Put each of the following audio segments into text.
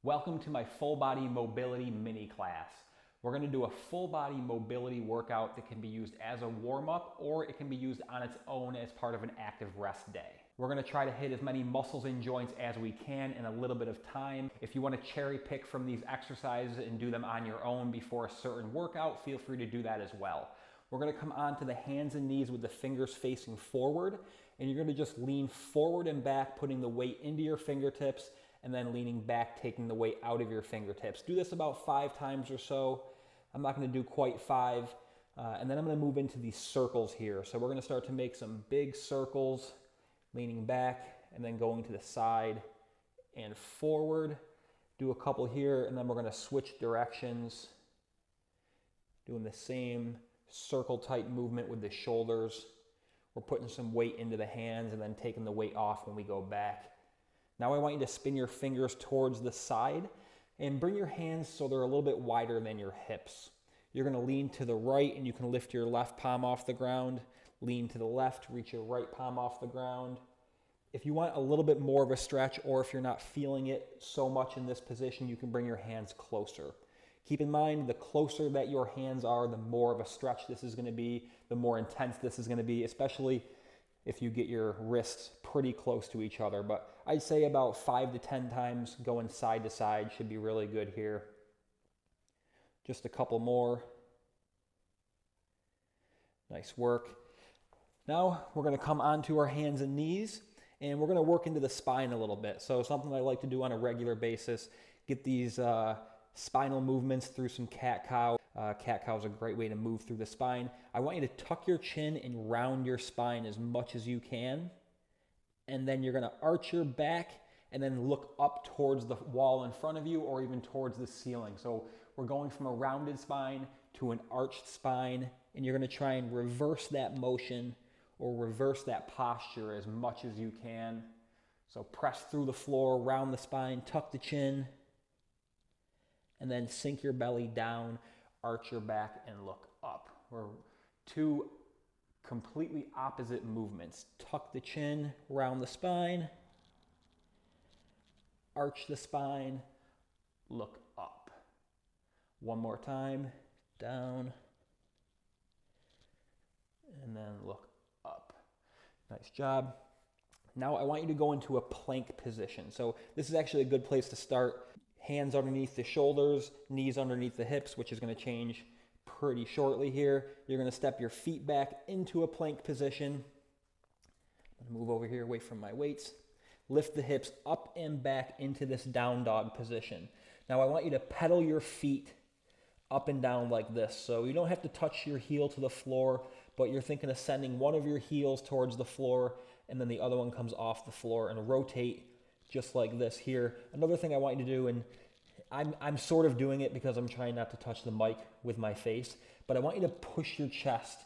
Welcome to my full body mobility mini class. We're going to do a full body mobility workout that can be used as a warm up or it can be used on its own as part of an active rest day. We're going to try to hit as many muscles and joints as we can in a little bit of time. If you want to cherry pick from these exercises and do them on your own before a certain workout, feel free to do that as well. We're going to come onto the hands and knees with the fingers facing forward, and you're going to just lean forward and back, putting the weight into your fingertips and then leaning back, taking the weight out of your fingertips. Do this about 5 times or so. I'm not going to do quite 5. And then I'm going to move into these circles here. So we're going to start to make some big circles, leaning back and then going to the side and forward. Do a couple here, and then we're going to switch directions, doing the same circle type movement with the shoulders. We're putting some weight into the hands and then taking the weight off when we go back. Now I want you to spin your fingers towards the side and bring your hands so they're a little bit wider than your hips. You're going to lean to the right and you can lift your left palm off the ground. Lean to the left, reach your right palm off the ground. If you want a little bit more of a stretch, or if you're not feeling it so much in this position, you can bring your hands closer. Keep in mind, the closer that your hands are, the more of a stretch this is going to be, the more intense this is going to be, especially if you get your wrists pretty close to each other. But I'd say about 5 to 10 times going side to side should be really good here. Just a couple more. Nice work. Now we're going to come onto our hands and knees, and we're going to work into the spine a little bit. So something I like to do on a regular basis, get these spinal movements through some cat-cow. Cat-cow is a great way to move through the spine. I want you to tuck your chin and round your spine as much as you can. And then you're going to arch your back and then look up towards the wall in front of you or even towards the ceiling. So we're going from a rounded spine to an arched spine, and you're going to try and reverse that motion or reverse that posture as much as you can. So press through the floor, round the spine, tuck the chin, and then sink your belly down, arch your back, and look up. We're 2 completely opposite movements. Tuck the chin, round the spine, arch the spine, look up. One more time, down, and then look up. Nice job. Now I want you to go into a plank position. So this is actually a good place to start. Hands underneath the shoulders, knees underneath the hips, which is going to change pretty shortly here. You're going to step your feet back into a plank position. I'm going to move over here away from my weights. Lift the hips up and back into this down dog position. Now I want you to pedal your feet up and down like this. So you don't have to touch your heel to the floor, but you're thinking of sending one of your heels towards the floor and then the other one comes off the floor, and rotate just like this here. Another thing I want you to do, and I'm sort of doing it because I'm trying not to touch the mic with my face, but I want you to push your chest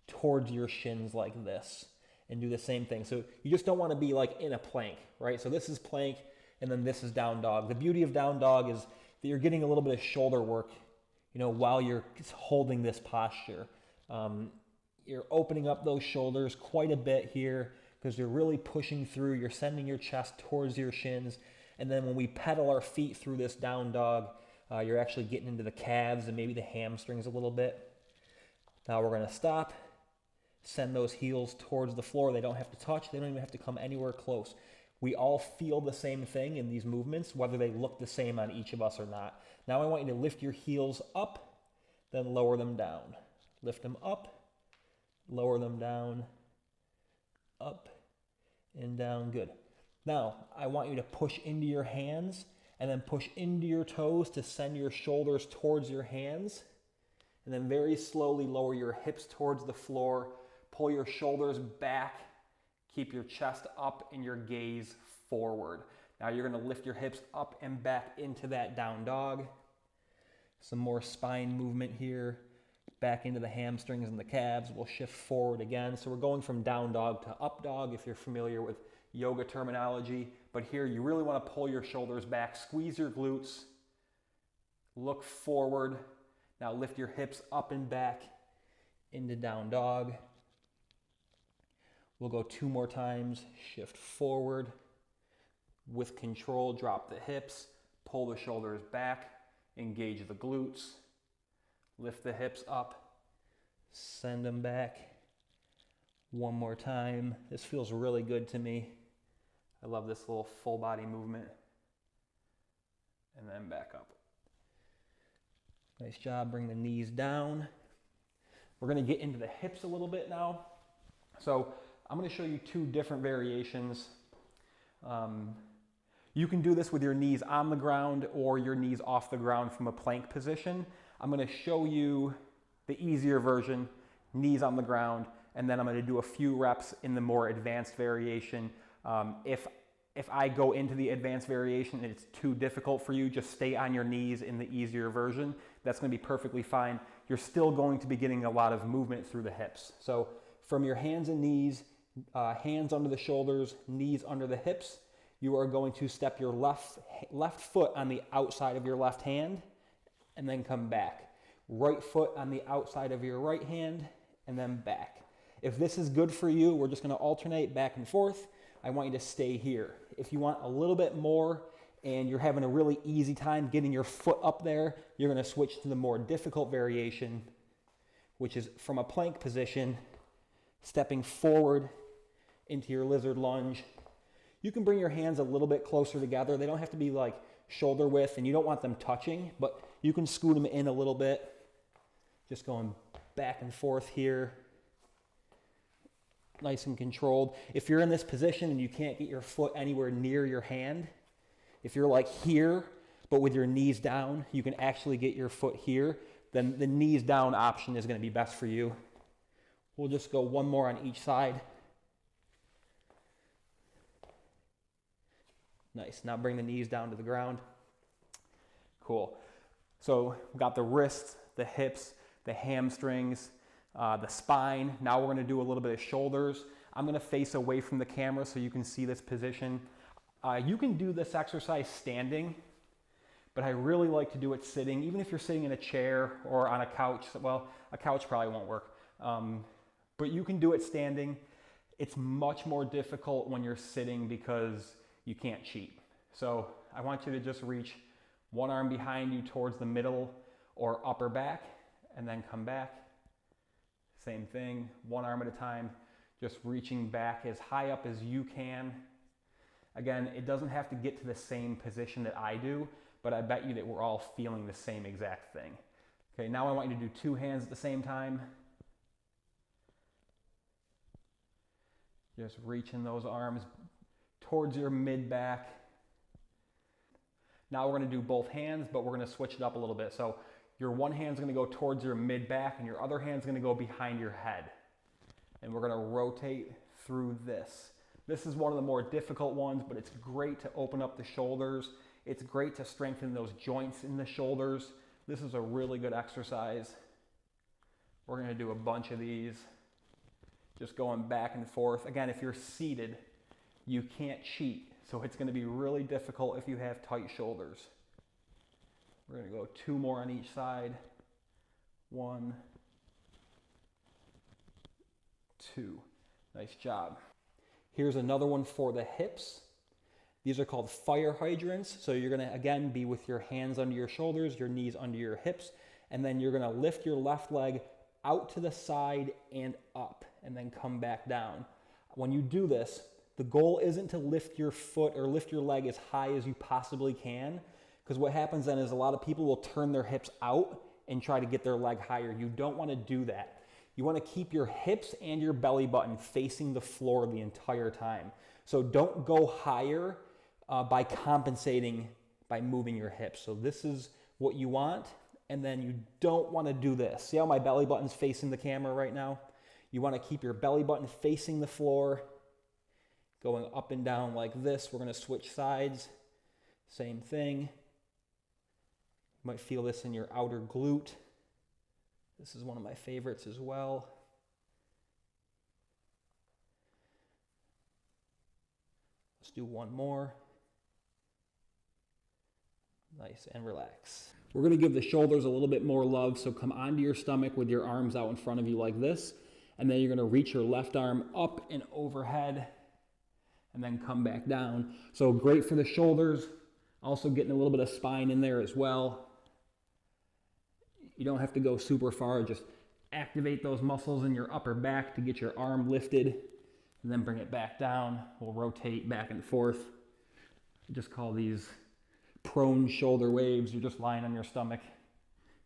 towards your shins like this and do the same thing. So you just don't want to be like in a plank, right? So this is plank and then this is down dog. The beauty of down dog is that you're getting a little bit of shoulder work, while you're holding this posture. You're opening up those shoulders quite a bit here because you're really pushing through. You're sending your chest towards your shins. And then when we pedal our feet through this down dog, you're actually getting into the calves and maybe the hamstrings a little bit. Now we're going to stop. Send those heels towards the floor. They don't have to touch. They don't even have to come anywhere close. We all feel the same thing in these movements, whether they look the same on each of us or not. Now I want you to lift your heels up, then lower them down. Lift them up, lower them down, up and down. Good. Now I want you to push into your hands and then push into your toes to send your shoulders towards your hands. And then very slowly lower your hips towards the floor. Pull your shoulders back. Keep your chest up and your gaze forward. Now you're going to lift your hips up and back into that down dog. Some more spine movement here. Back into the hamstrings and the calves. We'll shift forward again. So we're going from down dog to up dog if you're familiar with yoga terminology. But here you really want to pull your shoulders back. Squeeze your glutes. Look forward. Now lift your hips up and back into down dog. We'll go 2 more times. Shift forward. With control, drop the hips. Pull the shoulders back, engage the glutes, lift the hips up, send them back. One more time. This feels really good to me. I love this little full body movement. And then back up. Nice job. Bring the knees down. We're going to get into the hips a little bit now. So I'm going to show you two different variations. You can do this with your knees on the ground or your knees off the ground from a plank position. I'm going to show you the easier version, knees on the ground, and then I'm going to do a few reps in the more advanced variation. If I go into the advanced variation and it's too difficult for you, just stay on your knees in the easier version. That's going to be perfectly fine. You're still going to be getting a lot of movement through the hips. So from your hands and knees, hands under the shoulders, knees under the hips, you are going to step your left foot on the outside of your left hand and then come back. Right foot on the outside of your right hand and then back. If this is good for you, we're just going to alternate back and forth. I want you to stay here. If you want a little bit more and you're having a really easy time getting your foot up there, you're going to switch to the more difficult variation, which is from a plank position, stepping forward into your lizard lunge. You can bring your hands a little bit closer together. They don't have to be like shoulder width, and you don't want them touching, but you can scoot them in a little bit. Just going back and forth here. Nice and controlled. If you're in this position and you can't get your foot anywhere near your hand, if you're like here, but with your knees down, you can actually get your foot here, then the knees down option is going to be best for you. We'll just go one more on each side. Nice. Now bring the knees down to the ground. Cool. So we've got the wrists, the hips, the hamstrings, the spine. Now we're going to do a little bit of shoulders. I'm going to face away from the camera so you can see this position. You can do this exercise standing, but I really like to do it sitting. Even if you're sitting in a chair or on a couch, well, a couch probably won't work, but you can do it standing. It's much more difficult when you're sitting because you can't cheat. So I want you to just reach one arm behind you towards the middle or upper back, and then come back. Same thing, one arm at a time, just reaching back as high up as you can. Again, it doesn't have to get to the same position that I do, but I bet you that we're all feeling the same exact thing. Okay, now I want you to do two hands at the same time. Just reaching those arms towards your mid-back. Now we're going to do both hands, but we're going to switch it up a little bit. So your one hand's going to go towards your mid-back and your other hand's going to go behind your head. And we're going to rotate through this. This is one of the more difficult ones, but it's great to open up the shoulders. It's great to strengthen those joints in the shoulders. This is a really good exercise. We're going to do a bunch of these. Just going back and forth. Again, if you're seated, you can't cheat. So it's going to be really difficult if you have tight shoulders. We're going to go two more on each side. 1, 2. Nice job. Here's another one for the hips. These are called fire hydrants. So you're going to, again, be with your hands under your shoulders, your knees under your hips, and then you're going to lift your left leg out to the side and up, and then come back down. When you do this, the goal isn't to lift your foot or lift your leg as high as you possibly can, because what happens then is a lot of people will turn their hips out and try to get their leg higher. You don't want to do that. You want to keep your hips and your belly button facing the floor the entire time. So don't go higher by compensating by moving your hips. So this is what you want, and then you don't want to do this. See how my belly button's facing the camera right now? You want to keep your belly button facing the floor, going up and down like this. We're going to switch sides. Same thing. You might feel this in your outer glute. This is one of my favorites as well. Let's do one more. Nice, and relax. We're going to give the shoulders a little bit more love, so come onto your stomach with your arms out in front of you like this, and then you're going to reach your left arm up and overhead, and then come back down. So great for the shoulders, Also getting a little bit of spine in there as well. You don't have to go super far, just activate those muscles in your upper back to get your arm lifted, and then bring it back down. We'll rotate back and forth. I just call these prone shoulder waves. You're just lying on your stomach,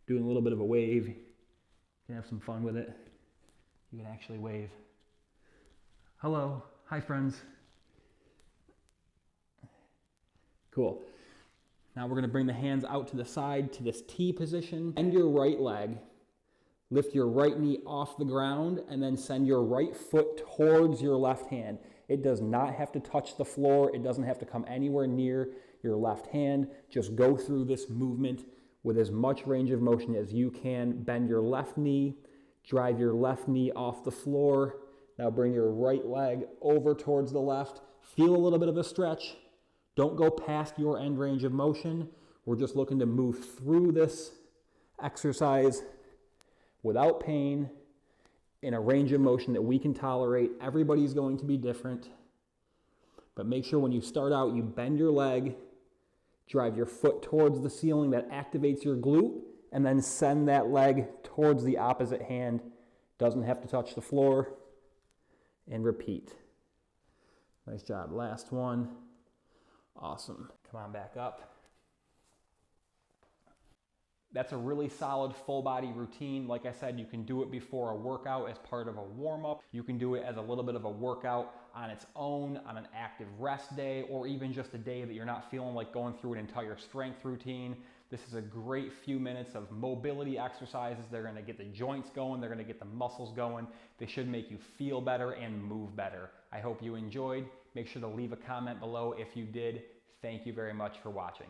doing a little bit of a wave. You can have some fun with it. You can actually wave. Hello, hi friends. Cool. Now we're gonna bring the hands out to the side to this T position. Bend your right leg. Lift your right knee off the ground and then send your right foot towards your left hand. It does not have to touch the floor. It doesn't have to come anywhere near your left hand. Just go through this movement with as much range of motion as you can. Bend your left knee, drive your left knee off the floor. Now bring your right leg over towards the left. Feel a little bit of a stretch. Don't go past your end range of motion. We're just looking to move through this exercise without pain in a range of motion that we can tolerate. Everybody's going to be different. But make sure when you start out, you bend your leg, drive your foot towards the ceiling. That activates your glute, and then send that leg towards the opposite hand. Doesn't have to touch the floor. And repeat. Nice job. Last one. Awesome. Come on back up. That's a really solid full body routine. Like I said, you can do it before a workout as part of a warm-up. You can do it as a little bit of a workout on its own, on an active rest day, or even just a day that you're not feeling like going through an entire strength routine. This is a great few minutes of mobility exercises. They're gonna get the joints going, they're gonna get the muscles going. They should make you feel better and move better. I hope you enjoyed. Make sure to leave a comment below if you did. Thank you very much for watching.